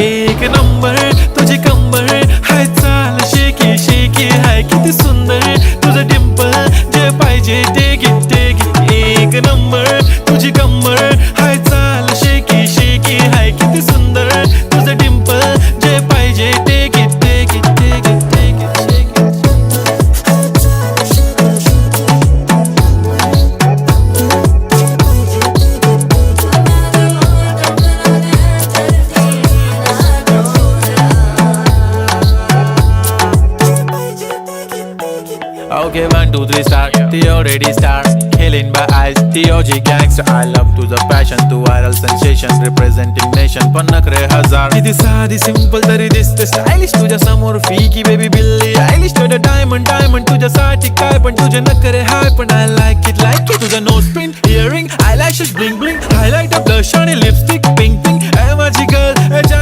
एक नंबर तुझी कंबर हाय चाल शेकी शेकी हाय किती सुंदर तुझं डिंपल जे पाहिजे ते घे एक नंबर तुझी कंबर हाय चाल शेकी शेकी हाय किती सुंदर तुझं डिंपल जे पाहिजे ते घे Okay, 1, 2, 3 start. The already start. Killing by eyes. The OG gangster. I love to the passion, to viral sensation, representing nation. पण नखरे हजार. किती साधी simple तरी दिसते stylish. तुझ्या समोर फीकी baby बिल्ली आयलिश. तुझं diamond तुझ्यासाठी काय पण तुझे नखरे हाय पण I like it. तुझं nose pin, earring, eyelashes bling bling, highlight of blush आणि lipstick pink. माझी girl